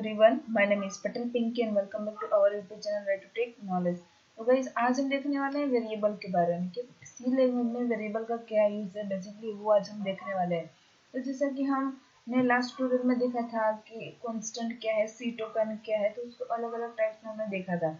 everyone, my name is Patel Pinky and welcome back to our YouTube channel Where to Take Knowledge। तो guys आज हम देखने वाले हैं वेरिएबल के बारे में कि सी लैंग्वेज में वेरिएबल का क्या यूज है, बेसिकली वो आज हम देखने वाले हैं। तो जैसा कि हमने लास्ट ट्यूटोरियल में देखा था कि कांस्टेंट क्या है, सी टोकन क्या है, तो उसको अलग अलग टाइप्स में हमने देखा था।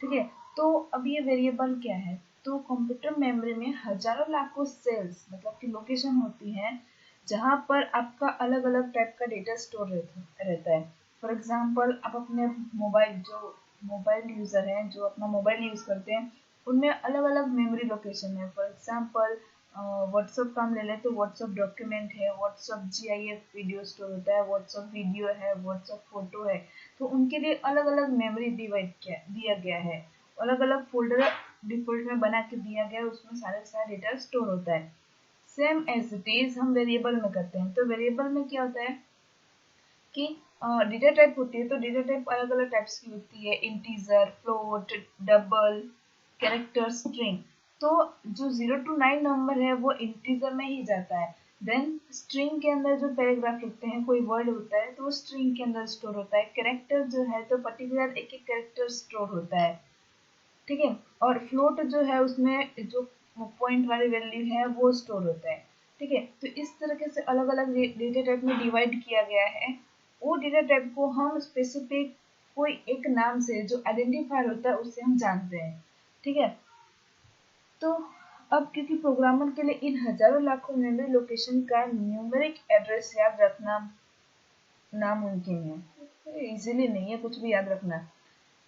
ठीक है, तो अब ये वेरिएबल क्या है, तो कंप्यूटर मेमोरी में हजारों लाखों सेल्स मतलब कि लोकेशन होती है जहाँ पर आपका अलग अलग टाइप का डेटा स्टोर रहता है। फॉर एग्जाम्पल आप अपने मोबाइल यूज़र हैं जो अपना मोबाइल यूज़ करते हैं, उनमें अलग अलग मेमोरी लोकेशन है। फॉर एग्जाम्पल व्हाट्सअप का हम ले लें तो व्हाट्सअप डॉक्यूमेंट है, व्हाट्सअप GIF वीडियो स्टोर होता है, व्हाट्सअप वीडियो है, व्हाट्सअप फोटो है। तो उनके लिए अलग अलग मेमोरी दिया गया है, अलग अलग फोल्डर डिफॉल्ट में बना के दिया गया है, उसमें सारा डेटा स्टोर होता है। सेम एज इट इज हम वेरिएबल में करते हैं। तो वेरिएबल में क्या होता है कि डेटा टाइप होती है, तो डेटा टाइप अलग अलग टाइप्स की होती है, integer, float, double, character, string. तो जो 0 to 9 नंबर है वो इंटीजर में ही जाता है। देन स्ट्रिंग के अंदर जो पैराग्राफ लिखते हैं, कोई वर्ड होता है तो वो स्ट्रिंग के अंदर स्टोर होता है। कैरेक्टर जो है तो पर्टिकुलर एक एक कैरेक्टर स्टोर होता है। ठीक है, और फ्लोट जो है उसमें जो पॉइंट वाली वैल्यू है वो स्टोर होता है। ठीक है, तो इस तरीके से अलग अलग डेटा टाइप में डिवाइड किया गया है। वो डेटा टाइप को हम स्पेसिफिक कोई एक नाम से जो आइडेंटिफायर होता है उससे हम जानते हैं। ठीक है, तो अब क्योंकि प्रोग्रामर के लिए इन हजारों लाखों मेमोरी लोकेशन का न्यूमेरिक एड्रेस याद रखना नामुमकिन है, इजीली नहीं है कुछ भी याद रखना।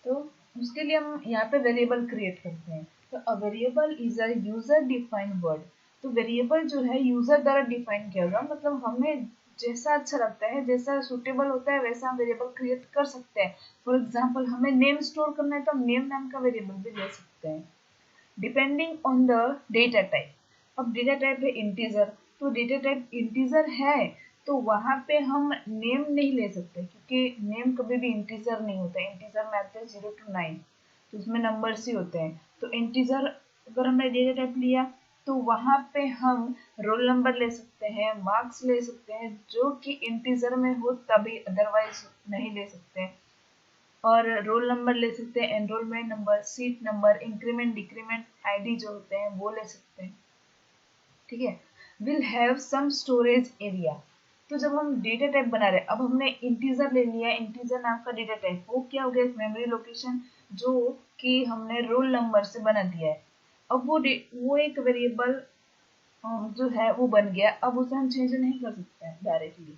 तो उसके लिए हम यहाँ पे वेरिएबल क्रिएट करते हैं। तो अ variable is a user defined word. तो वेरिएबल जो है यूजर द्वारा डिफाइन किया होगा, मतलब हमें जैसा अच्छा लगता है, जैसा सुटेबल होता है वैसा हम वेरिएबल क्रिएट कर सकते हैं। फॉर एग्जाम्पल हमें नेम स्टोर करना है तो हम नेम नाम का वेरिएबल भी ले सकते हैं depending on the data type. अब डेटा टाइप है इंटीजर, तो डेटा टाइप इंटीजर है तो वहां पे हम नेम नहीं ले सकते क्योंकि नेम कभी भी इंटीजर नहीं होता है। इंटीजर में आते हैं 0 to 9, तो उसमें नंबर्स ही होते हैं। तो इंटीजर अगर हमने डेटा टाइप लिया तो वहां पे हम रोल नंबर ले सकते हैं, मार्क्स ले सकते हैं जो कि इंटीजर में हो तभी, अदरवाइज नहीं ले सकते। और रोल नंबर ले सकते हैं, enrolment number, seat number, increment decrement ID जो होते हैं वो ले सकते हैं। ठीक है, will have some storage area. तो जब हम डेटा टाइप बना रहे हैं, अब हमने इंटीजर ले लिया, इंटीजर नाम का डेटा टाइप, वो क्या हो गया, एक मेमोरी लोकेशन जो कि हमने रोल नंबर से बना दिया है। अब वो एक वेरिएबल जो है वो बन गया। अब उसे हम चेंज नहीं कर सकते हैं directly,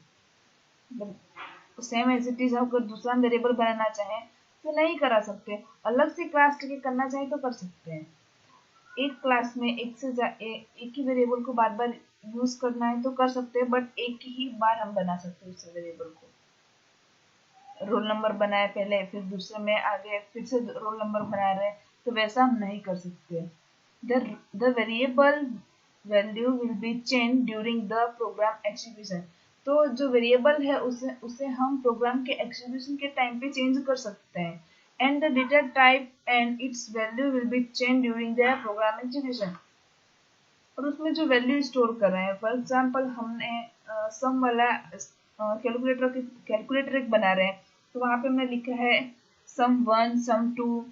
same as it is. अगर दूसरा वेरिएबल बनाना चाहें तो नहीं करा सकते, अलग से क्लास लेके करना चाहे तो कर सकते हैं। एक क्लास में एक ही वेरिएबल को बार बार यूज करना है तो कर सकते हैं, बट एक ही बार हम बना सकते हैं उस वेरिएबल को। रोल नंबर बनाए पहले, फिर दूसरे में आगे फिर से रोल नंबर बना रहे हैं, तो वैसा हम नहीं कर सकते। The variable value will be change during the program execution. तो जो वेरिएबल है उसे हम प्रोग्राम के एग्जीक्यूशन के टाइम पे चेंज कर सकते हैं। And the data type and it's value will be change during the program execution. और उसमें जो वैल्यू स्टोर कर रहे हैं, फॉर एग्जांपल हमने सम वाला कैलकुलेटर एक बना रहे हैं, तो वहां पे हमने लिखा है sum1 sum2,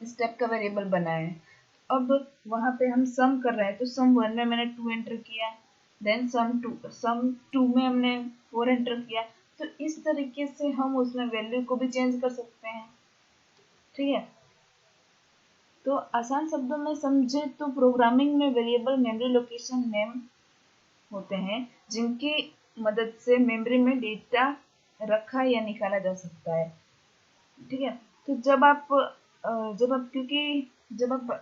इस टाइप का वेरिएबल बना है। अब वहां पे हम सम कर रहे हैं तो sum1 में मैंने 2 एंटर किया, देन sum2 में हमने 4 एंटर किया। तो इस तरीके से हम उसमें वैल्यू को भी चेंज कर सकते हैं। ठीक है, तो आसान शब्दों में समझे तो प्रोग्रामिंग में वेरिएबल मेमोरी लोकेशन नेम होते हैं जिनकी मदद से मेमोरी में डेटा रखा या निकाला जा सकता है। ठीक है, तो जब आप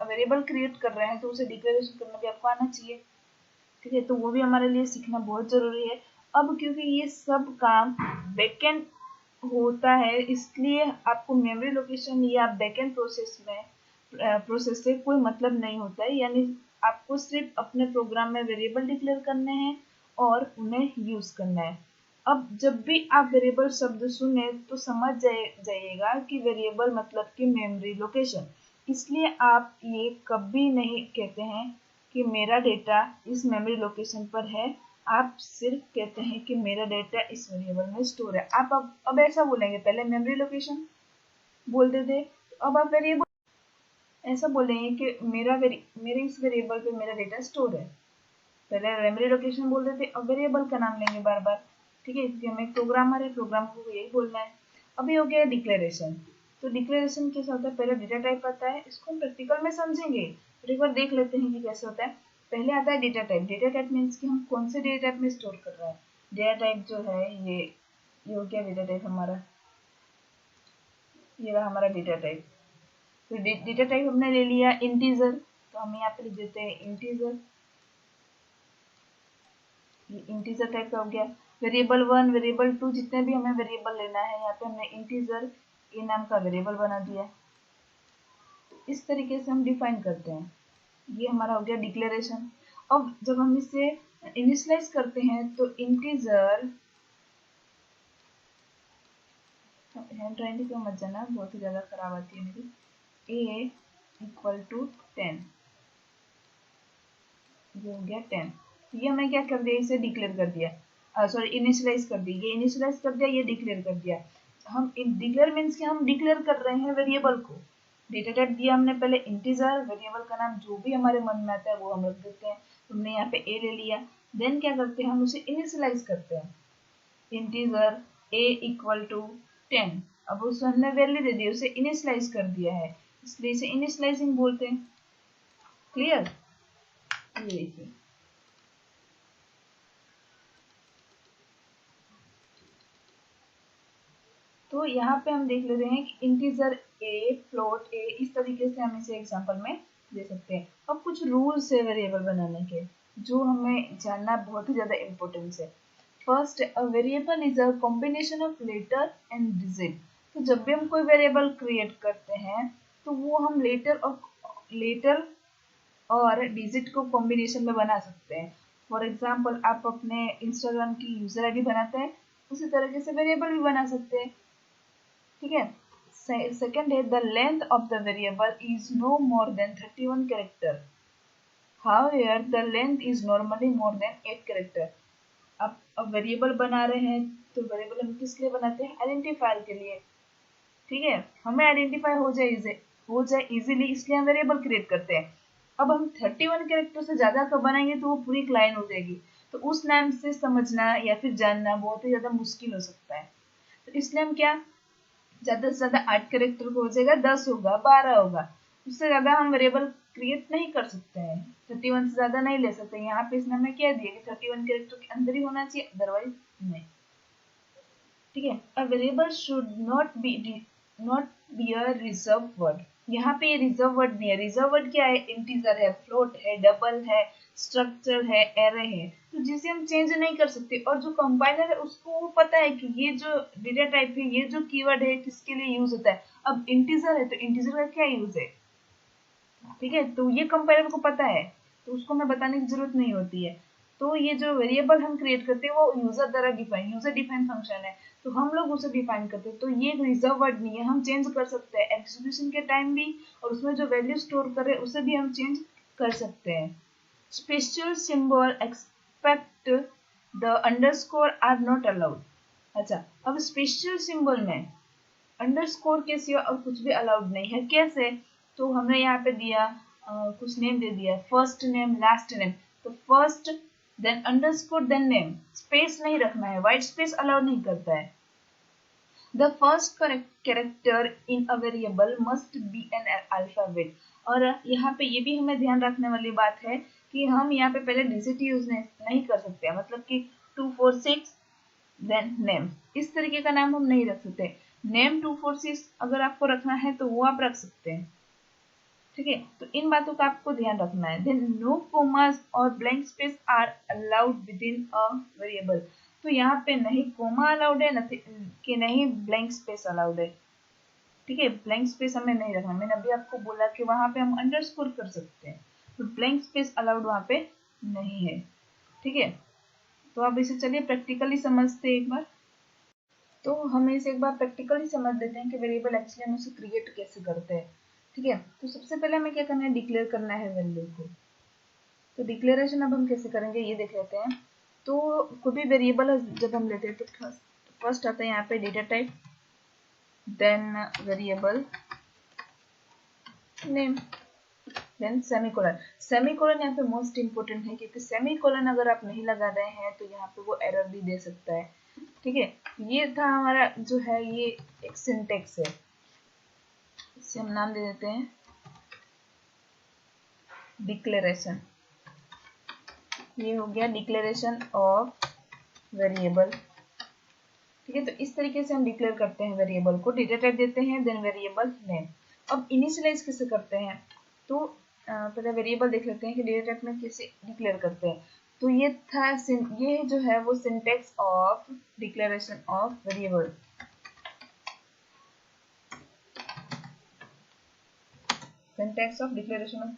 वेरिएबल क्रिएट कर रहे हैं तो उसे डिक्लेरेशन करना भी आपको आना चाहिए। ठीक है, तो वो भी हमारे लिए सीखना बहुत जरूरी है। अब क्योंकि ये सब काम बैकएंड होता है, इसलिए आपको मेमोरी लोकेशन या बैकएंड प्रोसेस से कोई मतलब नहीं होता है। यानी आपको सिर्फ अपने प्रोग्राम में वेरिएबल डिक्लेयर करने हैं और उन्हें यूज करना है। अब जब भी आप वेरिएबल शब्द सुने तो समझ जाइएगा कि वेरिएबल मतलब कि मेमोरी लोकेशन। इसलिए आप ये कभी नहीं कहते हैं कि मेरा डेटा इस मेमोरी लोकेशन पर है, आप सिर्फ कहते हैं कि मेरा डेटा इस वेरिएबल में स्टोर है। आप अब ऐसा बोलेंगे, पहले मेमोरी लोकेशन बोलते थे, तो अब आप वेरिएबल ऐसा बोलेंगे कि मेरे इस वेरिएबल पे मेरा डेटा स्टोर है। पहले मेमोरी लोकेशन बोलते थे, अब वेरिएबल का नाम लेंगे बार बार। ठीक है, क्योंकि हम एक प्रोग्रामर है, प्रोग्राम को यही बोलना है। अभी हो गया डिक्लेरेशन। तो डिक्लेरेशन कैसा होता है, पहले डेटा टाइप आता है, इसको हम प्रैक्टिकल में समझेंगे, तो एक बार देख लेते हैं कि कैसे होता है। पहले आता है data type. Data type means कि हम कौन से डेटा टाइप में स्टोर कर रहे हैं। डेटा टाइप जो है ये हो गया डेटा टाइप हमारा, ये रहा हमारा डेटा टाइप। तो डेटा टाइप हमने ले लिया इंटीजर, तो हम यहाँ पे लिख देते हैं इंटीजर। ये इंटीजर टाइप का हो गया। वेरिएबल 1, वेरिएबल 2, जितने भी हमें वेरिएबल लेना है, यहाँ पे हमने इंटीजर ए नाम का वेरिएबल बना दिया। इस तरीके से हम डिफाइन करते हैं। ये हमारा हो गया डिक्लेरेशन। अब जब हम इसे इनिशियलाइज करते हैं तो इंटीजर, हैंड राइटिंग पे मत जाना, बहुत ही ज़्यादा खराब आती है मेरी। ए इक्वल टू 10, ये हो गया 10। ये हमने क्या कर दिया, इसे डिक्लेयर कर दिया, सॉरी इनिशियलाइज कर दी। ये इनिशियलाइज कर दिया, ये डिक्लेयर कर दिया। हम डिक्लेयर मीन्स कि हम डिक्लेयर कर रहे हैं वेरिएबल को। डेटा टाइप दिया हमने पहले इंटीजर, वेरिएबल का नाम जो भी हमारे मन में आता है वो हम रख देते हैं। हमने यहाँ पे ए ले लिया, देन क्या करते हैं, हम उसे इनिशियलाइज करते हैं। इंटीजर ए इक्वल टू 10, अब उसे हमने वैल्यू दे दी, उसे इनिशियलाइज कर दिया है, इसलिए इसे इनिशियलाइजिंग बोलते हैं। क्लियर? ये देखिए, तो यहाँ पे हम देख लेते हैं कि इंटीजर ए, फ्लोट ए, इस तरीके से हम इसे एग्जांपल में दे सकते हैं। अब कुछ रूल्स है वेरिएबल बनाने के, जो हमें जानना बहुत ही ज़्यादा इम्पोर्टेंस है। First, a variable is a combination of letter and digit. तो जब भी हम कोई वेरिएबल क्रिएट करते हैं तो वो हम लेटर और डिजिट को कॉम्बिनेशन में बना सकते हैं। फॉर एग्जाम्पल, आप अपने इंस्टाग्राम की यूजर आईडी बनाते हैं, उसी तरीके से वेरिएबल भी बना सकते हैं। ठीक है। सेकंड है, the length of the variable is no more than 31 character. However the length is normally more than 8 character. अब वेरिएबल बना रहे हैं तो वेरिएबल हम किस लिए बनाते हैं, आइडेंटिफायर के लिए। ठीक है, हमें आइडेंटिफाई हो जाए इजीली, इसलिए हम वेरिएबल क्रिएट करते हैं। अब हम 31 कैरेक्टर से ज्यादा का बनाएंगे तो वो पूरी एक लाइन हो जाएगी, तो उस नाम से समझना या फिर जानना बहुत ही ज्यादा मुश्किल हो सकता है। तो इसलिए हम क्या, ज्यादा से ज्यादा 8 कैरेक्टर का हो जाएगा, 10 होगा, 12 होगा, उससे ज्यादा हम वेरिएबल क्रिएट नहीं कर सकते हैं। 31 से ज्यादा नहीं ले सकते। यहाँ पे इसने हमें क्या दिया कि 31 कैरेक्टर के अंदर ही होना चाहिए, अदरवाइज नहीं। ठीक है, a variable should not be a reserve word. यहाँ पे ये रिजर्व वर्ड नहीं है। रिजर्व वर्ड क्या है, इंटीजर है, फ्लोट है, डबल है, स्ट्रक्चर है, एरे है, तो जिसे हम चेंज नहीं कर सकते। और जो कंपाइलर है उसको वो पता है कि ये जो डेटा टाइप है, ये जो कीवर्ड है किसके लिए यूज होता है। अब इंटीजर है तो इंटीजर का क्या यूज है, ठीक है, तो ये कंपाइलर को पता है, तो उसको हमें बताने की जरूरत नहीं होती है। तो ये जो वेरिएबल हम क्रिएट करते हैं वो यूजर डिफाइन फंक्शन है, तो हम लोग उसे डिफाइन करते हैं। तो ये रिजर्व वर्ड नहीं है, हम चेंज कर सकते हैं एग्जीक्यूशन के टाइम भी, और उसमें जो वैल्यू स्टोर करे उसे भी हम चेंज कर सकते हैं। Special symbol expect the underscore are not allowed. अच्छा, अब स्पेशल सिंबल में अंडरस्कोर के सिवा और कुछ भी अलाउड नहीं है। कैसे, तो हमने यहाँ पे दिया कुछ नेम दे दिया, फर्स्ट नेम, लास्ट नेम, तो first then underscore then name, space नहीं रखना है, व्हाइट स्पेस अलाउड नहीं करता है। The first character in a variable must be an alphabet. और यहाँ पे ये भी हमें ध्यान रखने वाली बात है कि हम यहाँ पे पहले डिजिट यूज नहीं कर सकते, मतलब कि 246 देन नेम, इस तरीके का नाम हम नहीं रख सकते। नेम 246 अगर आपको रखना है तो वो आप रख सकते हैं। ठीक है, तो इन बातों का आपको ध्यान रखना है। देन नो कोमास और blank space are allowed within a variable. तो यहाँ पे नहीं कोमा अलाउड है, कि नहीं ब्लैंक स्पेस अलाउड है। ठीक है, ब्लैंक स्पेस हमें नहीं रखना। मैंने अभी आपको बोला कि वहां पे हम अंडरस्कोर कर सकते हैं, तो ब्लैंक स्पेस अलाउड वहां पे नहीं है। ठीक है, तो अब इसे चलिए प्रैक्टिकली समझते हैं एक बार। तो हम इसे एक बार प्रैक्टिकली समझ लेते हैं कि वेरिएबल एक्चुअली हम उसे क्रिएट कैसे करते हैं। ठीक है, तो सबसे पहले हमें क्या करना है, डिक्लेयर करना है वैल्यू को। तो डिक्लेरेशन अब हम कैसे करेंगे ये देख लेते हैं। तो कोई भी वेरिएबल जब हम लेते हैं तो फर्स्ट आता है यहाँ पे data type, then variable name, then semicolon. Semicolon यहाँ पे मोस्ट इंपोर्टेंट है, क्योंकि सेमीकोलन अगर आप नहीं लगा रहे हैं तो यहाँ पे वो एरर भी दे सकता है। ठीक है, ये था हमारा जो है ये एक सिंटेक्स है, इसे हम नाम दे देते हैं डिक्लेरेशन। ये हो गया डिक्लेरेशन ऑफ वेरिएबल। ठीक है, तो इस तरीके से हम डिक्लेयर करते हैं वेरिएबल को, डेटा टाइप देते हैं, देन वेरिएबल नेम। अब इनिशियलाइज कैसे करते हैं, तो पहले वेरिएबल देख लेते हैं कि डेटा टाइप में कैसे डिक्लेयर करते हैं। तो ये था ये जो है वो syntax of declaration of variable. Syntax of declaration of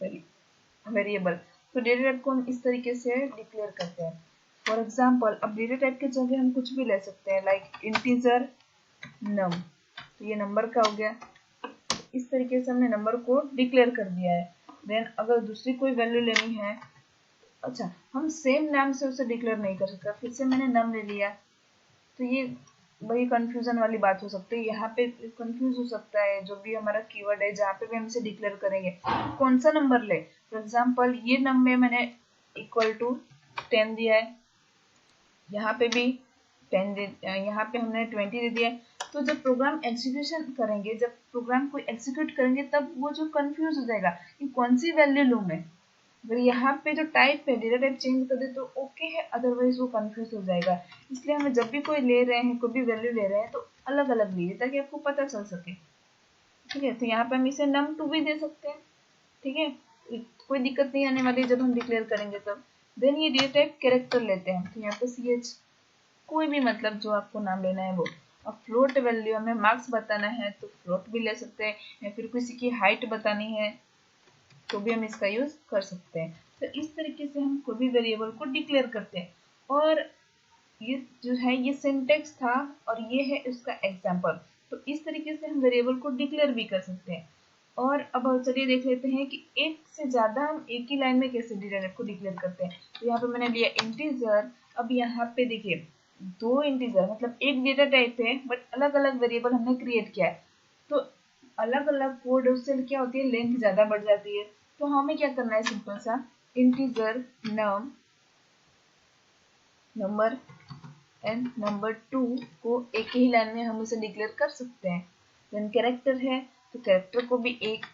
variable. तो डेटा टाइप को हम इस तरीके से डिक्लेयर करते हैं। फॉर एग्जाम्पल, अब डेटा टाइप की जगह हम कुछ भी ले सकते हैं, लाइक इंटीजर नम, तो ये नंबर का हो गया। इस तरीके से हमने नंबर को डिक्लेयर कर दिया है। देन अगर दूसरी कोई वैल्यू लेनी है, अच्छा हम सेम नाम से उसे डिक्लेयर नहीं कर सकते, फिर से मैंने नम ले लिया, तो ये बड़ी कंफ्यूजन वाली बात हो सकती है। यहाँ पे कंफ्यूज हो सकता है जो भी हमारा कीवर्ड है, जहाँ पे भी हम इसे डिक्लेयर करेंगे कौन सा नंबर ले। फॉर एग्जाम्पल, ये नंबर मैंने इक्वल टू 10 दिया है, यहाँ पे भी 10 दे, यहाँ पे हमने 20 दे दिया है। तो जब प्रोग्राम एग्जीक्यूशन करेंगे, जब प्रोग्राम को एग्जीक्यूट करेंगे, तब वो जो कंफ्यूज हो जाएगा कि कौन सी वैल्यू लूँ मैं। अगर यहाँ पे जो टाइप है डेटा टाइप चेंज कर दे तो ओके है, अदरवाइज वो कंफ्यूज हो जाएगा। इसलिए हमें जब भी कोई ले रहे हैं, कोई भी वैल्यू ले रहे हैं, तो अलग अलग लीजिए ताकि आपको पता चल सके। ठीक है, तो यहाँ पे हम इसे num2 भी दे सकते हैं। ठीक है, कोई दिक्कत नहीं आने वाली जब हम डिक्लेयर करेंगे तब। देन ये डेटा टाइप कैरेक्टर लेते हैं, तो यहाँ पे ch, कोई भी मतलब जो आपको नाम लेना है वो। अब फ्लोट वैल्यू, हमें मार्क्स बताना है तो फ्लोट भी ले सकते हैं, या फिर किसी की हाइट बतानी है तो भी हम इसका यूज कर सकते हैं। तो इस तरीके से हम कोई भी वेरिएबल को डिक्लेयर करते हैं। और ये जो है ये सिंटेक्स था, और ये है इसका एग्जाम्पल। तो इस तरीके से हम वेरिएबल को डिक्लेयर भी कर सकते हैं। और अब चलिए देख लेते हैं कि एक से ज्यादा हम एक ही लाइन में कैसे डेटा टाइप को डिक्लेयर करते हैं। तो यहाँ पे मैंने लिया इंटीजर। अब यहाँ पे देखिए, दो इंटीजर मतलब एक डेटा टाइप है, बट अलग अलग वेरिएबल हमने क्रिएट किया है। तो अलग अलग कोड उससे क्या होती है, लेंथ ज्यादा बढ़ जाती है। तो हमें क्या करना है, सिंपल सा integer num number and number 2 को एक ही लाइन में हम उसे डिक्लेयर कर सकते हैं। देन कैरेक्टर है, तो कैरेक्टर को भी एक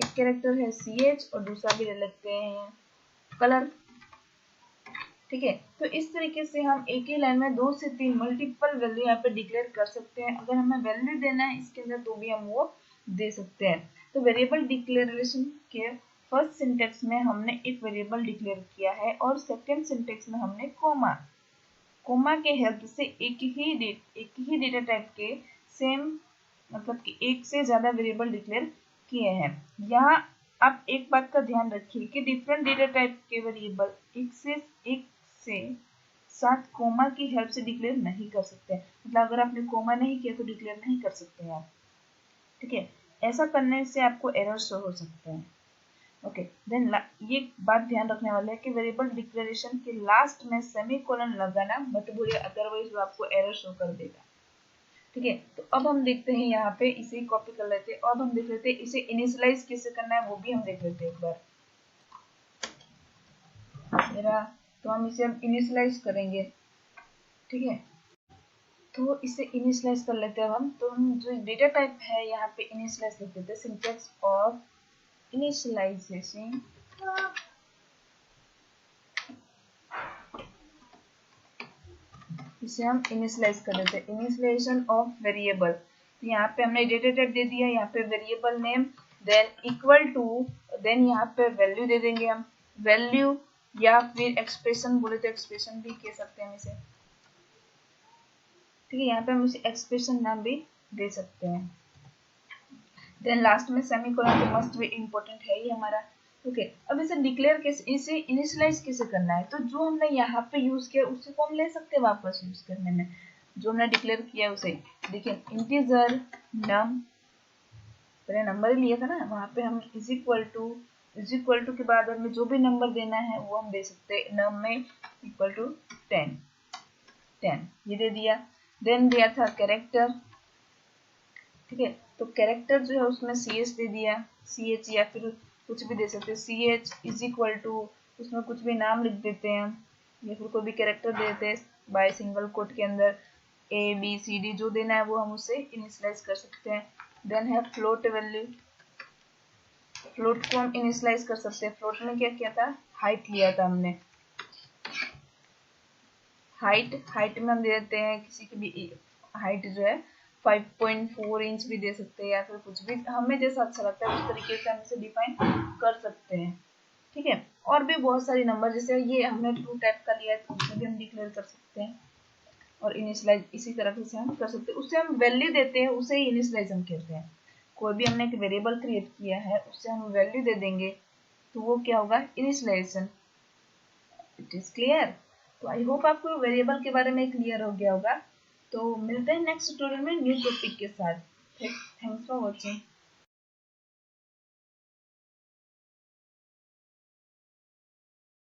कैरेक्टर है ch, और दूसरा भी ले लेते हैं कलर। ठीक है, तो इस तरीके से हम एक ही लाइन में 2 से 3 मल्टीपल वैल्यू यहाँ पे डिक्लेयर कर सकते हैं। अगर हमें वैल्यू देना है इसके अंदर तो भी हम वो दे सकते हैं। तो वेरिएबल डिक्लेरेशन के फर्स्ट सिंटेक्स में हमने एक वेरिएबल डिक्लेयर किया है, और सेकेंड सिंटेक्स में हमने कोमा के हेल्प से एक ही डेटा टाइप के सेम मतलब कि एक से ज्यादा वेरिएबल डिक्लेयर किए हैं। यहाँ आप एक बात का ध्यान रखिए कि डिफरेंट डेटा टाइप के वेरिएबल एक से साथ कोमा की हेल्प से डिक्लेयर नहीं कर सकते। मतलब अगर आपने कोमा नहीं किया तो डिक्लेयर नहीं कर सकते आप। ठीक है, ऐसा करने से आपको एरर शो हो सकते हैं। ओके, देन ये बात ध्यान रखने वाले हैं कि वेरिएबल डिक्लेरेशन के लास्ट में सेमीकोलन लगाना मत भूलिए, अदरवाइज वो आपको एरर शो कर देगा। ठीक है, तो अब हम देखते हैं यहाँ पे इसे कॉपी कर लेते हैं। अब हम देख लेते हैं इसे इनिशियलाइज कैसे करना है, वो भी हम देख लेते हैं एक बार। मेरा तो हम इसे अब इनिशियलाइज करेंगे। ठीक है, तो इसे इनिशियलाइज कर लेते हैं हम। तो हम जो डेटा टाइप है यहाँ पे इनिशियलाइज लिख देते हैं, सिंटेक्स ऑफ इनिशियलाइजेशन। इसे हम इनिशियलाइज कर देते हैं, इनिशियलाइजेशन ऑफ वेरिएबल। तो यहाँ पे हमने डेटा टाइप दे दिया, यहाँ पे variable name, then equal to, then यहाँ पे वैल्यू दे देंगे हम, वैल्यू या फिर एक्सप्रेशन बोले तो एक्सप्रेशन भी कह सकते हैं हम इसे। ठीक है, यहाँ पे हम इसे एक्सप्रेशन नाम भी दे सकते हैं। देन लास्ट में सेमीकोलन तो मस्ट भी इम्पोर्टेंट है ही हमारा। ओके, अब इसे डिक्लेयर कैसे, इसे इनिशियलाइज कैसे करना है, तो जो हमने यहाँ पे यूज किया उसी को हम ले सकते हैं वापस यूज करने में, जो हमने डिक्लेयर किया उसे। देखिए इंटीजर नम, पहले नंबर ही लिया था ना, वहां पे हम is equal to is equal to के बाद हमें जो भी नंबर देना है वो हम दे सकते हैं। नम में इक्वल टू 10 ये दे दिया। देन दिया था कैरेक्टर, ठीक है, तो कैरेक्टर जो है उसमें सी एच दे दिया, सी एच या फिर कुछ भी दे सकते हैं, C H is equal to उसमें कुछ भी नाम लिख देते हैं हम, या फिर कोई भी कैरेक्टर दे देते हैं बाय सिंगल कोट के अंदर, ए बी सी डी जो देना है वो हम उसे इनिशियलाइज कर सकते हैं। देन है फ्लोट वैल्यू, फ्लोट को हम इनिशियलाइज कर सकते हैं। फ्लोट में क्या किया था, हाइट लिया था हमने, हाइट में हम दे देते हैं किसी की भी हाइट जो है 5.4 इंच भी दे सकते हैं, या फिर कुछ भी हमें जैसा अच्छा लगता है उस तरीके से हम इसे डिफाइन कर सकते हैं, ठीक है। और भी बहुत सारी नंबर, जैसे ये हमने 2 टाइप का लिया है तो उसे भी हम डिक्लेयर कर सकते हैं और इनिशियलाइज इसी तरह से हम कर सकते हैं। उससे हम वैल्यू देते हैं, उसे ही इनिशियलाइज हम कहते हैं। कोई भी हमने एक वेरिएबल क्रिएट किया है उससे हम वैल्यू दे देंगे तो वो क्या होगा, इनिशियलाइजेशन। It is clear. तो आई होप आपको वेरिएबल के बारे में क्लियर हो गया होगा। तो मिलते हैं नेक्स्ट ट्यूटोरियल में न्यू टॉपिक के साथ। Thanks for watching.